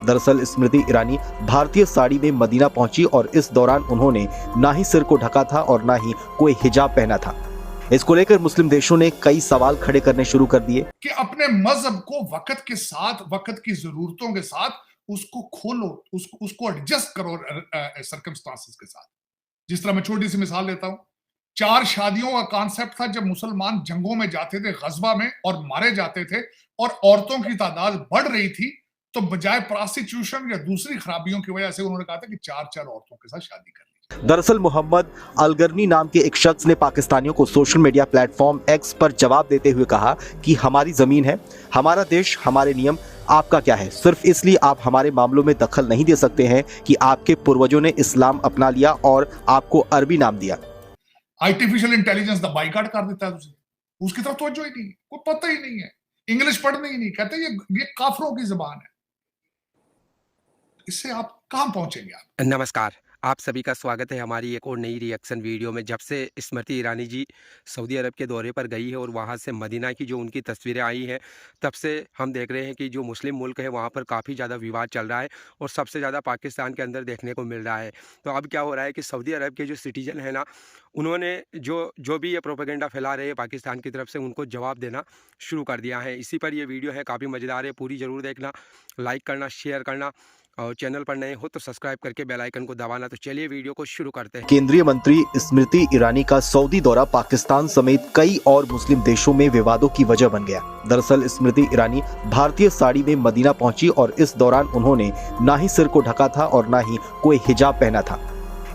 दरअसल स्मृति ईरानी भारतीय साड़ी में मदीना पहुंची और इस दौरान उन्होंने ना ही सिर को ढका था और ना ही कोई हिजाब पहना था। इसको लेकर मुस्लिम देशों ने कई सवाल खड़े करने शुरू कर दिए कि अपने मजहब को वक्त के साथ, वक्त की जरूरतों के साथ उसको खोलो, उसको एडजस्ट करो सर्कमस्टांसेस के साथ। जिस तरह मैं छोटी सी मिसाल देता हूं, 4 शादियों का कॉन्सेप्ट था जब मुसलमान जंगों में जाते थे, गजबा में, और मारे जाते थे और औरतों की तादाद बढ़ रही थी, तो बजाय प्रोस्टिट्यूशन या दूसरी खराबियों की वजह से उन्होंने कहा था कि 4-4 औरतों के साथ शादी कर लीजिए। दरअसल मोहम्मद अलगरनी नाम के एक शख्स ने पाकिस्तानियों को सोशल मीडिया प्लेटफॉर्म एक्स पर जवाब देते हुए कहा कि हमारी जमीन है, हमारा देश, हमारे नियम, आपका क्या है? सिर्फ इसलिए आप हमारे मामलों में दखल नहीं दे सकते हैं कि आपके पूर्वजों ने इस्लाम अपना लिया और आपको अरबी नाम दिया। आर्टिफिशियल इंटेलिजेंस दा बाइकाट कर देता है तुझे, उसकी तरफ तवज्जो ही नहीं है, कोई पता ही नहीं है, इंग्लिश पढ़ने ही नहीं, कहते ये काफरों की जबान है। इससे आप कहां पहुंचेंगे आप? नमस्कार, आप सभी का स्वागत है हमारी एक और नई रिएक्शन वीडियो में। जब से स्मृति ईरानी जी सऊदी अरब के दौरे पर गई है और वहाँ से मदीना की जो उनकी तस्वीरें आई हैं, तब से हम देख रहे हैं कि जो मुस्लिम मुल्क है वहाँ पर काफ़ी ज़्यादा विवाद चल रहा है और सबसे ज़्यादा पाकिस्तान के अंदर देखने को मिल रहा है। तो अब क्या हो रहा है कि सऊदी अरब के जो सिटीजन हैं ना, उन्होंने जो जो भी ये प्रोपेगेंडा फैला रहे हैं पाकिस्तान की तरफ से, उनको जवाब देना शुरू कर दिया है। इसी पर ये वीडियो है, काफ़ी मज़ेदार है, पूरी ज़रूर देखना, लाइक करना, शेयर करना और चैनल पर नए हो तो सब्सक्राइब करके बेल आइकन को दबाना। तो चलिए वीडियो को शुरू करते हैं। केंद्रीय मंत्री स्मृति ईरानी का सऊदी दौरा पाकिस्तान समेत कई और मुस्लिम देशों में विवादों की वजह बन गया। दरअसल स्मृति ईरानी भारतीय साड़ी में मदीना पहुंची और इस दौरान उन्होंने ना ही सिर को ढका था और ना ही कोई हिजाब पहना था।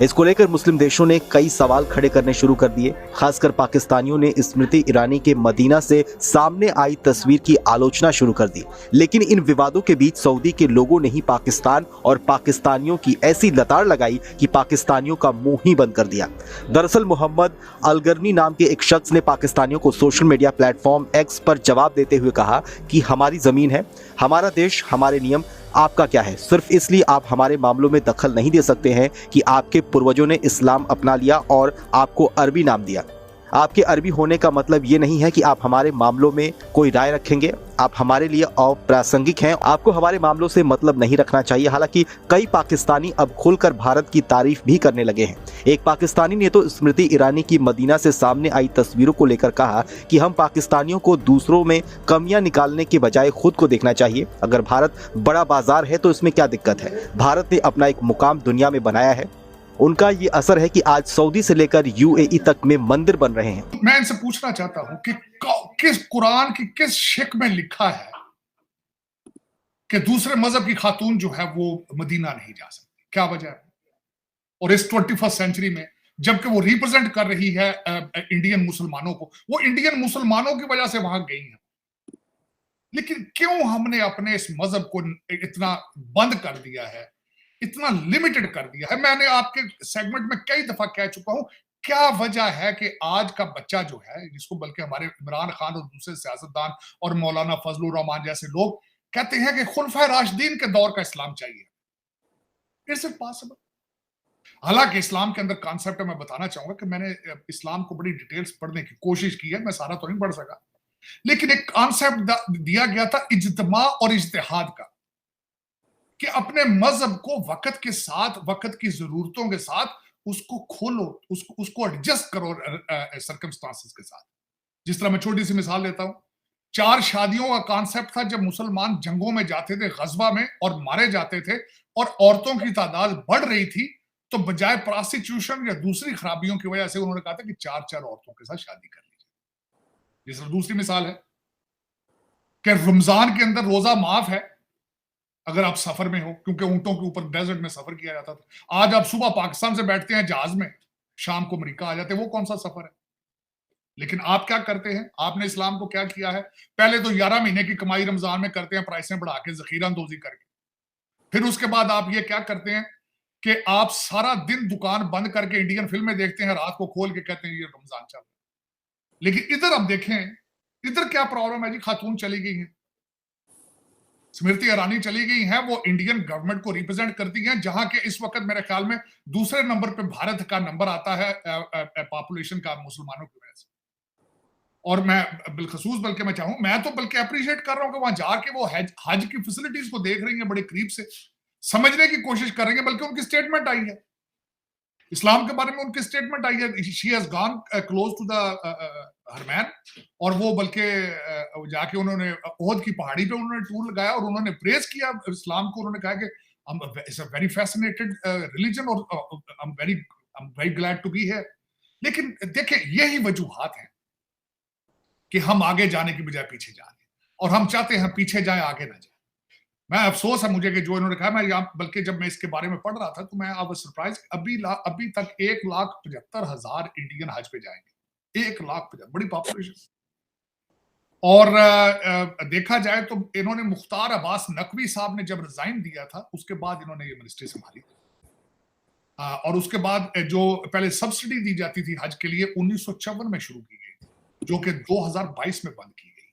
इसको लेकर मुस्लिम देशों ने कई सवाल खड़े करने शुरू कर दिए। खासकर पाकिस्तानियों ने स्मृति ईरानी के मदीना से सामने आई तस्वीर की आलोचना शुरू कर दी। लेकिन इन विवादों के बीच सऊदी के लोगों ने ही पाकिस्तान और पाकिस्तानियों की ऐसी लताड़ लगाई कि पाकिस्तानियों का मुंह ही बंद कर दिया। दरअसल मोहम्मद अलगरनी नाम के एक शख्स ने पाकिस्तानियों को सोशल मीडिया प्लेटफॉर्म एक्स पर जवाब देते हुए कहा कि हमारी जमीन है, हमारा देश, हमारे नियम, आपका क्या है? सिर्फ इसलिए आप हमारे मामलों में दखल नहीं दे सकते हैं कि आपके पूर्वजों ने इस्लाम अपना लिया और आपको अरबी नाम दिया। आपके अरबी होने का मतलब ये नहीं है कि आप हमारे मामलों में कोई राय रखेंगे। आप हमारे लिए अप्रासंगिक हैं, आपको हमारे मामलों से मतलब नहीं रखना चाहिए। हालांकि कई पाकिस्तानी अब खुलकर भारत की तारीफ भी करने लगे हैं। एक पाकिस्तानी ने तो स्मृति ईरानी की मदीना से सामने आई तस्वीरों को लेकर कहा कि हम पाकिस्तानियों को दूसरों में कमियां निकालने के बजाय खुद को देखना चाहिए। अगर भारत बड़ा बाजार है तो इसमें क्या दिक्कत है? भारत ने अपना एक मुकाम दुनिया में बनाया है। उनका ये असर है कि आज सऊदी से लेकर यूएई तक में मंदिर बन रहे हैं। मैं इनसे पूछना चाहता हूं कि किस कुरान की किस शिक में लिखा है कि दूसरे मजहब की खातून जो है वो मदीना नहीं जा सकती? क्या वजह है? और इस 21st सेंचुरी में जबकि वो रिप्रेजेंट कर रही है इंडियन मुसलमानों को, वो इंडियन मुसलमानों की वजह से वहां गई है। लेकिन क्यों हमने अपने इस मजहब को इतना बंद कर दिया है, इतना लिमिटेड कर दिया है? मैंने आपके सेगमेंट में कई दफा कह चुका हूं, क्या वजह है कि आज का बच्चा जो है, जिसको बल्कि हमारे इमरान खान और दूसरे सियासतदान और मौलाना फजलुर रहमान जैसे लोग कहते हैं कि खुलफाए राशिदीन के दौर का इस्लाम चाहिए। It's impossible. हालांकि इस्लाम के अंदर कॉन्सेप्ट मैं बताना चाहूंगा कि मैंने इस्लाम को बड़ी डिटेल्स पढ़ने की कोशिश की है, मैं सारा तो नहीं पढ़ सका, लेकिन एक कॉन्सेप्ट दिया गया था इज्तिमा और इज्तिहाद का, कि अपने मजहब को वक्त के साथ, वक्त की जरूरतों के साथ उसको खोलो, उसको एडजस्ट करो सर्कमस्टांसेस के साथ। जिस तरह मैं छोटी सी मिसाल देता हूं, 4 शादियों का कॉन्सेप्ट था जब मुसलमान जंगों में जाते थे, गजबा में, और मारे जाते थे और औरतों की तादाद बढ़ रही थी, तो बजाय प्रोस्टिट्यूशन या दूसरी खराबियों की वजह से उन्होंने कहा था कि 4-4 औरतों के साथ शादी कर लीजिए। जिस तरह दूसरी मिसाल है कि रमजान के अंदर रोजा माफ है अगर आप सफर में हो, क्योंकि ऊंटों के ऊपर डेजर्ट में सफर किया जाता था। आज आप सुबह पाकिस्तान से बैठते हैं जहाज में, शाम को अमेरिका आ जाते हैं, वो कौन सा सफर है? लेकिन आप क्या करते हैं? आपने इस्लाम को क्या किया है? पहले तो 11 महीने की कमाई रमजान में करते हैं, प्राइसें बढ़ा के, जखीरा अंदोजी करके। फिर उसके बाद आप ये क्या करते हैं कि आप सारा दिन दुकान बंद करके इंडियन फिल्में देखते हैं, रात को खोल के कहते हैं ये रमजान चल रहा है। लेकिन इधर आप देखें, इधर क्या प्रॉब्लम है जी? खातून चली गई है, स्मृति ईरानी चली गई हैं, वो इंडियन गवर्नमेंट को रिप्रेजेंट करती हैं, जहां के इस वक्त मेरे ख्याल में दूसरे नंबर पे भारत का नंबर आता है पॉपुलेशन का मुसलमानों की वजह से। और मैं बिलखसूस बल्कि मैं चाहूँ, मैं तो बल्कि अप्रिशिएट कर रहा हूँ कि वहां जाके वो हज की फैसिलिटीज को देख रही हैं बड़े करीब से, समझने की कोशिश कर रही हैं, बल्कि उनकी स्टेटमेंट आई है इस्लाम के बारे में, उनकी स्टेटमेंट आई है, she has gone close to the Haramain, और वो बल्कि जाके उन्होंने ओहद की पहाड़ी पे उन्होंने टूर लगाया और उन्होंने प्रेज किया इस्लाम को। उन्होंने कहा कि it's a very fascinated religion और I am very glad to be here. लेकिन देखिए, यही वजूहात हैं कि हम आगे जाने की बजाय पीछे जा रहे हैं, और हम चाहते हैं पीछे जाए, आगे ना जाए। मैं अफसोस है मुझे कि जो इन्होंने कहा, मैं यहाँ बल्कि जब मैं इसके बारे में पढ़ रहा था तो मैं आई वाज सरप्राइज, अभी तक 1,75,000 इंडियन हज पे जाएंगे, 1,75,000, बड़ी पॉपुलेशन। और देखा जाए तो इन्होंने मुख्तार अब्बास नकवी साहब ने जब रिजाइन दिया था, उसके बाद इन्होंने ये मिनिस्ट्री संभाली। और उसके बाद जो पहले सब्सिडी दी जाती थी हज के लिए 1954 में शुरू की गई, जो कि 2022 में बंद की गई।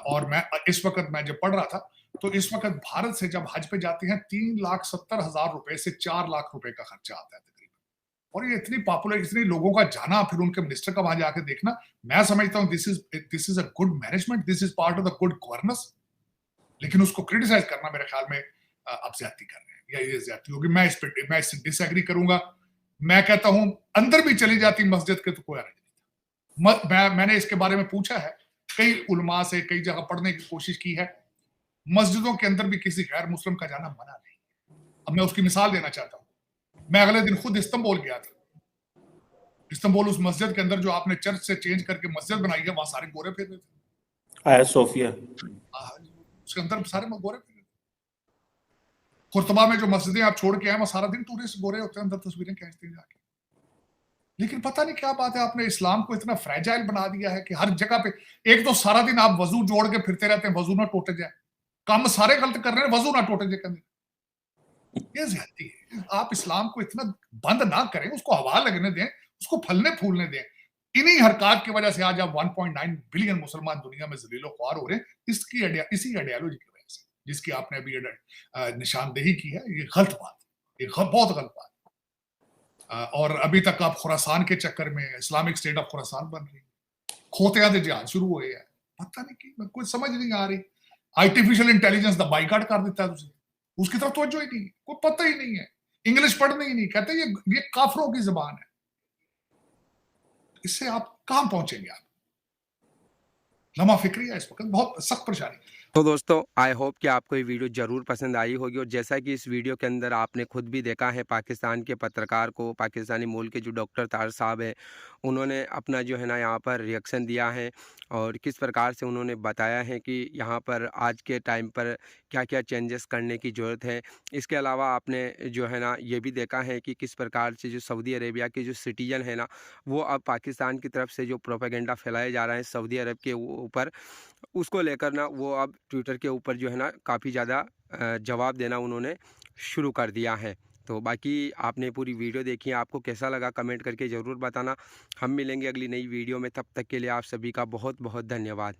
और मैं इस वक्त, मैं जब पढ़ रहा था तो इस वक्त भारत से जब हज पे जाते हैं 3,70,000 रुपए से 4 लाख रुपए का खर्चा आता है तकरीबन। और ये इतनी पॉपुलर, इतने लोगों का जाना, फिर उनके मिनिस्टर का वहां जाके देखना, मैं समझता हूँ this is a good management, this is part of the good governance. लेकिन उसको क्रिटिसाइज करना मेरे ख्याल में आप ज्यादती कर रहे हैं, या ये ज्यादती होगी। मैं इससे डिसएग्री करूंगा। मैं कहता हूं अंदर भी चली जाती मस्जिद के तो कोई हर्ज नहीं था। मैंने इसके बारे में पूछा है, कई उलमा से कई जगह पढ़ने की कोशिश की है, मस्जिदों के अंदर भी किसी गैर मुस्लिम का जाना मना नहीं। अब मैं उसकी मिसाल देना चाहता हूं। मैं अगले दिन खुद इस्तांबुल गया था। इस्तांबुल, उस मस्जिद के अंदर जो आपने चर्च से चेंज करके मस्जिद बनाई है, वहां सारे गोरे फेरे थे। आया सोफिया, उसके अंदर सारे गोरे फेरे थे। खुर्तबा में जो मस्जिदें आप छोड़ के आए, वहां सारा दिन टूरिस्ट गोरे होते हैं, अंदर तस्वीरें खींचते हैं जाके। लेकिन पता नहीं क्या बात है, आपने इस्लाम को इतना फ्रेजाइल बना दिया है कि हर जगह पे, एक तो सारा दिन आप वजू जोड़ के फिरते रहते हैं, वजू ना टूट जाए, काम सारे गलत कर रहे हैं, वजू ना टूट जाए कहते, ये ज्यादती है। आप इस्लाम को इतना बंद ना करें, उसको हवा लगने दें, उसको फलने फूलने दें। इन्हीं हरकत की वजह से आज आप 1.9 बिलियन मुसलमान दुनिया में जलीलो ख्वार हो रहे हैं, इसी आइडियोलॉजी की वजह से, जिसकी आपने अभी निशानदेही की है। ये गलत बात है, ये बहुत गलत बात है। और अभी तक आप खुरासान के चक्कर में इस्लामिक स्टेट ऑफ खुरासान बन रही, खोतिया के जहाज शुरू हुए हैं, पता नहीं कि कोई समझ नहीं आ रही। आर्टिफिशियल इंटेलिजेंस का बाइकाट कर देता है तुझे, उसकी तरफ तवज्जो ही नहीं, कोई पता ही नहीं है, इंग्लिश पढ़ने ही नहीं, कहते ये काफरों की जुबान है। इससे आप कहां पहुंचेंगे? आप लम्हा फिक्री है इस वक्त, बहुत सख्त परेशानी। तो दोस्तों, आई होप कि आपको ये वीडियो ज़रूर पसंद आई होगी। और जैसा कि इस वीडियो के अंदर आपने खुद भी देखा है, पाकिस्तान के पत्रकार को, पाकिस्तानी मूल के जो डॉक्टर तार साहब हैं, उन्होंने अपना जो है ना यहाँ पर रिएक्शन दिया है, और किस प्रकार से उन्होंने बताया है कि यहाँ पर आज के टाइम पर क्या क्या चेंजेस करने की ज़रूरत है। इसके अलावा आपने जो है ना ये भी देखा है कि किस प्रकार से जो सऊदी अरेबिया के जो सिटीजन है ना, वो अब पाकिस्तान की तरफ से जो प्रोपेगेंडा फैलाए जा रहे हैं सऊदी अरब के ऊपर, उसको लेकर ना वो अब ट्विटर के ऊपर जो है ना काफ़ी ज़्यादा जवाब देना उन्होंने शुरू कर दिया है। तो बाकी आपने पूरी वीडियो देखी है, आपको कैसा लगा कमेंट करके ज़रूर बताना। हम मिलेंगे अगली नई वीडियो में, तब तक के लिए आप सभी का बहुत बहुत धन्यवाद।